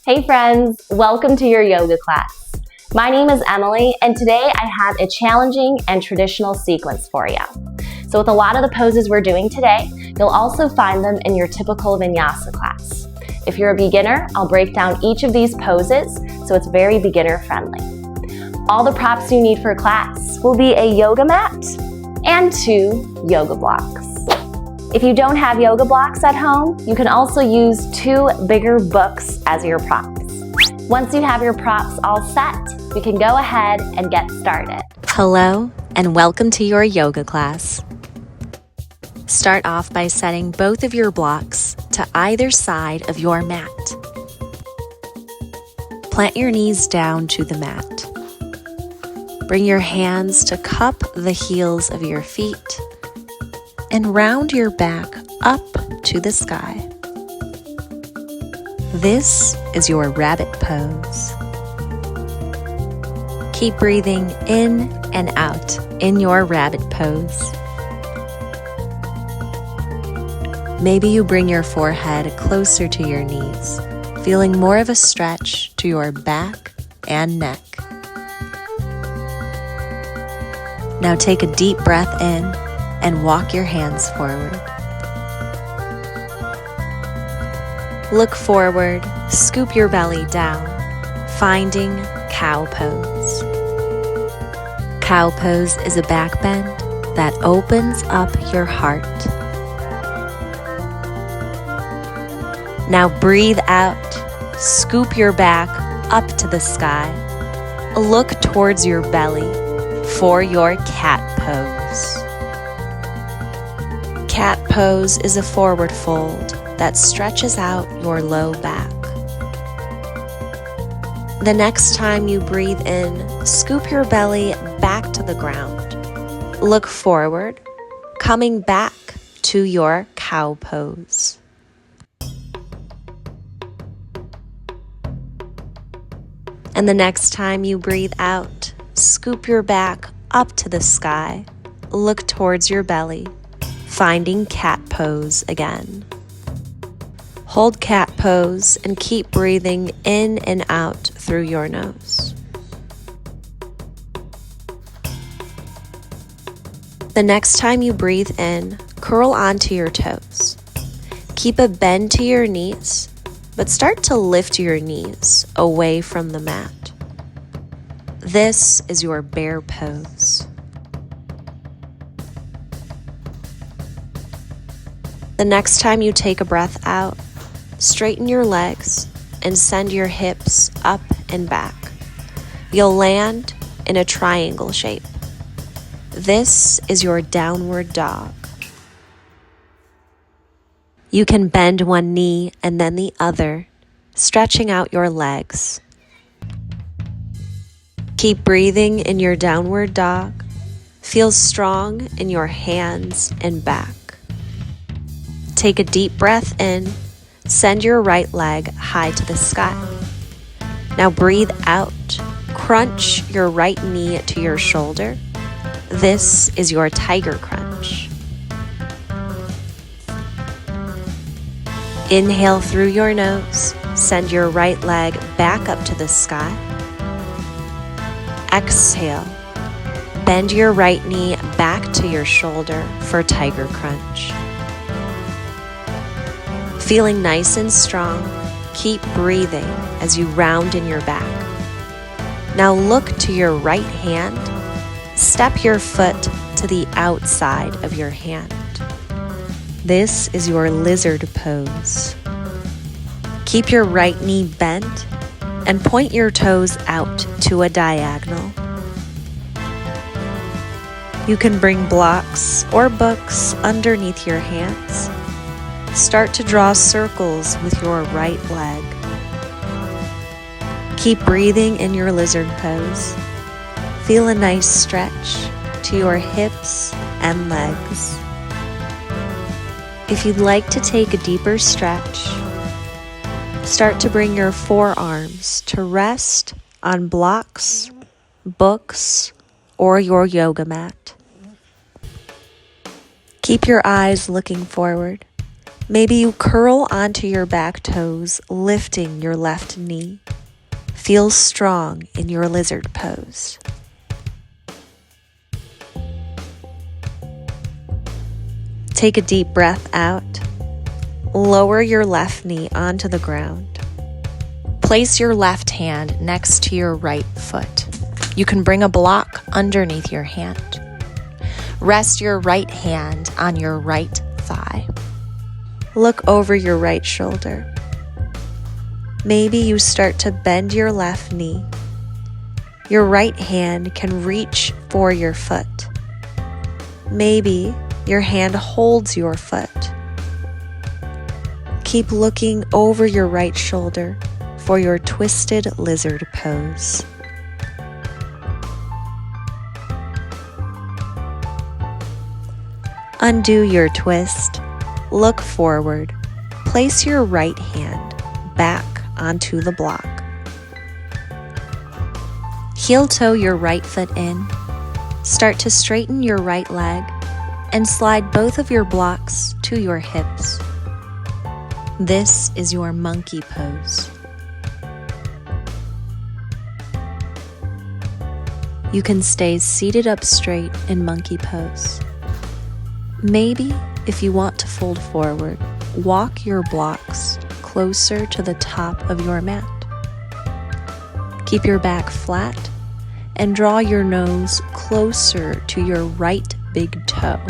Hey friends, welcome to your yoga class. My name is Emily and today I have a challenging and traditional sequence for you. So with a lot of the poses we're doing today, you'll also find them in your typical vinyasa class. If you're a beginner, I'll break down each of these poses so it's very beginner friendly. All the props you need for class will be a yoga mat and 2 yoga blocks. If you don't have yoga blocks at home, you can also use 2 bigger books as your props. Once you have your props all set, we can go ahead and get started. Hello, and welcome to your yoga class. Start off by setting both of your blocks to either side of your mat. Plant your knees down to the mat. Bring your hands to cup the heels of your feet and round your back up to the sky. This is your rabbit pose. Keep breathing in and out in your rabbit pose. Maybe you bring your forehead closer to your knees, feeling more of a stretch to your back and neck. Now take a deep breath in and walk your hands forward. Look forward, scoop your belly down, finding cow pose. Cow pose is a back bend that opens up your heart. Now breathe out, scoop your back up to the sky. Look towards your belly for your cat pose. Cat pose is a forward fold that stretches out your low back. The next time you breathe in, scoop your belly back to the ground. Look forward, coming back to your cow pose. And the next time you breathe out, scoop your back up to the sky. Look towards your belly, finding cat pose again. Hold cat pose and keep breathing in and out through your nose. The next time you breathe in, curl onto your toes. Keep a bend to your knees, but start to lift your knees away from the mat. This is your bear pose. The next time you take a breath out, straighten your legs and send your hips up and back. You'll land in a triangle shape. This is your downward dog. You can bend one knee and then the other, stretching out your legs. Keep breathing in your downward dog. Feel strong in your hands and back. Take a deep breath in. Send your right leg high to the sky. Now breathe out. Crunch your right knee to your shoulder. This is your tiger crunch. Inhale through your nose. Send your right leg back up to the sky. Exhale. Bend your right knee back to your shoulder for tiger crunch. Feeling nice and strong, keep breathing as you round in your back. Now look to your right hand. Step your foot to the outside of your hand. This is your lizard pose. Keep your right knee bent and point your toes out to a diagonal. You can bring blocks or books underneath your hands. Start to draw circles with your right leg. Keep breathing in your lizard pose. Feel a nice stretch to your hips and legs. If you'd like to take a deeper stretch, start to bring your forearms to rest on blocks, books, or your yoga mat. Keep your eyes looking forward. Maybe you curl onto your back toes, lifting your left knee. Feel strong in your lizard pose. Take a deep breath out. Lower your left knee onto the ground. Place your left hand next to your right foot. You can bring a block underneath your hand. Rest your right hand on your right thigh. Look over your right shoulder. Maybe you start to bend your left knee. Your right hand can reach for your foot. Maybe your hand holds your foot. Keep looking over your right shoulder for your twisted lizard pose. Undo your twist. Look forward. Place your right hand back onto the block. Heel toe your right foot in. Start to straighten your right leg and slide both of your blocks to your hips. This is your monkey pose. You can stay seated up straight in monkey pose. Maybe, if you want to fold forward, walk your blocks closer to the top of your mat. Keep your back flat and draw your nose closer to your right big toe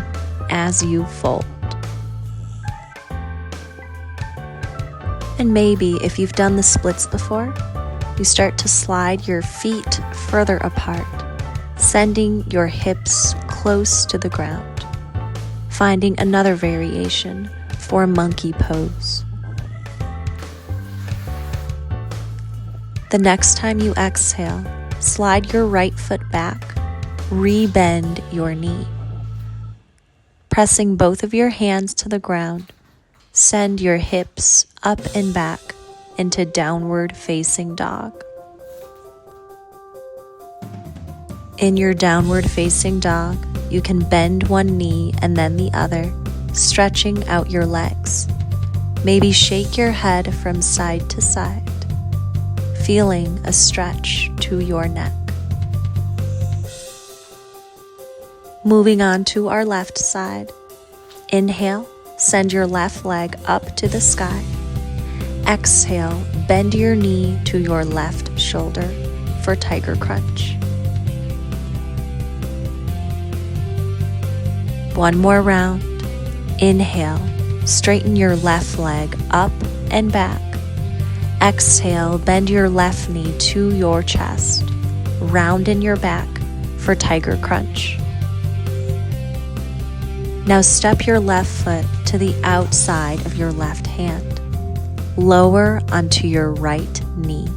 as you fold. And maybe if you've done the splits before, you start to slide your feet further apart, sending your hips close to the ground, finding another variation for monkey pose. The next time you exhale, slide your right foot back, rebend your knee. Pressing both of your hands to the ground, send your hips up and back into downward facing dog. In your downward facing dog, you can bend one knee and then the other, stretching out your legs. Maybe shake your head from side to side, feeling a stretch to your neck. Moving on to our left side. Inhale, send your left leg up to the sky. Exhale, bend your knee to your left shoulder for Tiger Crunch. One more round. Inhale, straighten your left leg up and back. Exhale, bend your left knee to your chest. Round in your back for Tiger Crunch. Now step your left foot to the outside of your left hand. Lower onto your right knee.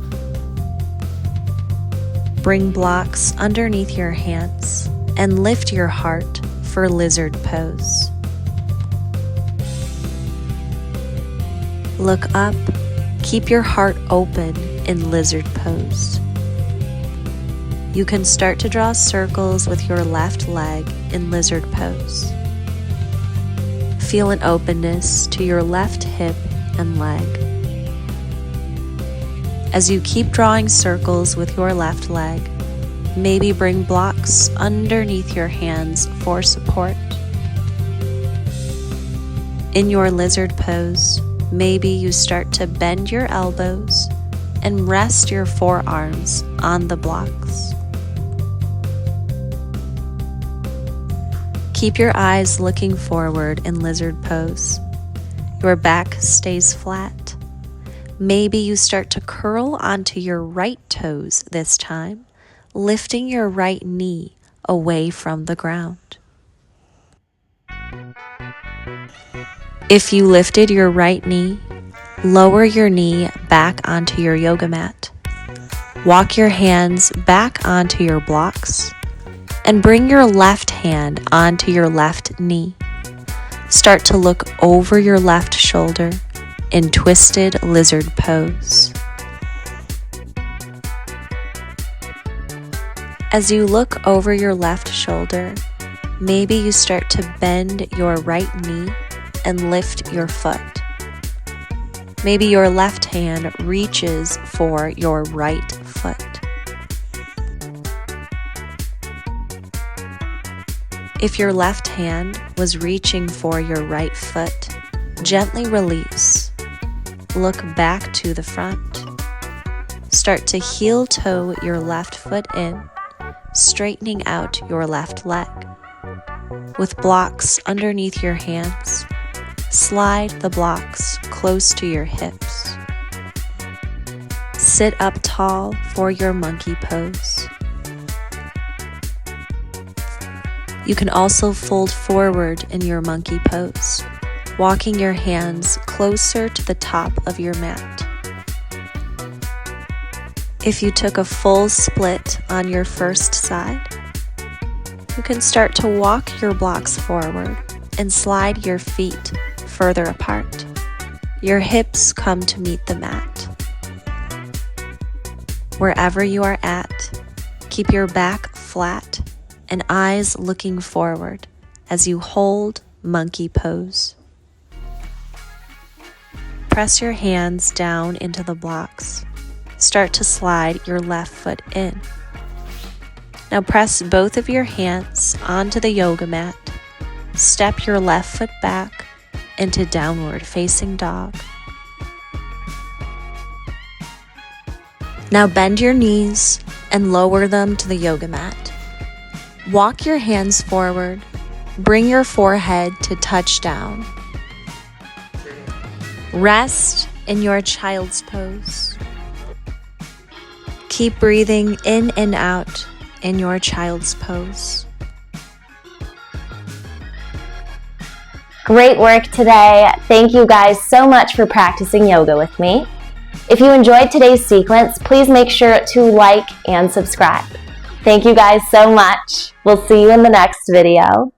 Bring blocks underneath your hands and lift your heart for lizard pose. Look up, keep your heart open in lizard pose. You can start to draw circles with your left leg in lizard pose. Feel an openness to your left hip and leg. As you keep drawing circles with your left leg, maybe bring blocks underneath your hands for support. In your lizard pose, maybe you start to bend your elbows and rest your forearms on the blocks. Keep your eyes looking forward in lizard pose. Your back stays flat. Maybe you start to curl onto your right toes this time, lifting your right knee away from the ground. If you lifted your right knee, lower your knee back onto your yoga mat. Walk your hands back onto your blocks and bring your left hand onto your left knee. Start to look over your left shoulder in twisted lizard pose. As you look over your left shoulder, maybe you start to bend your right knee and lift your foot. Maybe your left hand reaches for your right foot. If your left hand was reaching for your right foot, gently release. Look back to the front. Start to heel-toe your left foot in, straightening out your left leg. With blocks underneath your hands, slide the blocks close to your hips. Sit up tall for your monkey pose. You can also fold forward in your monkey pose, walking your hands closer to the top of your mat. If you took a full split on your first side, you can start to walk your blocks forward and slide your feet further apart. Your hips come to meet the mat. Wherever you are at, keep your back flat and eyes looking forward as you hold monkey pose. Press your hands down into the blocks. Start to slide your left foot in. Now press both of your hands onto the yoga mat. Step your left foot back into downward facing dog. Now bend your knees and lower them to the yoga mat. Walk your hands forward. Bring your forehead to touch down. Rest in your child's pose. Keep breathing in and out in your child's pose. Great work today. Thank you guys so much for practicing yoga with me. If you enjoyed today's sequence, please make sure to like and subscribe. Thank you guys so much. We'll see you in the next video.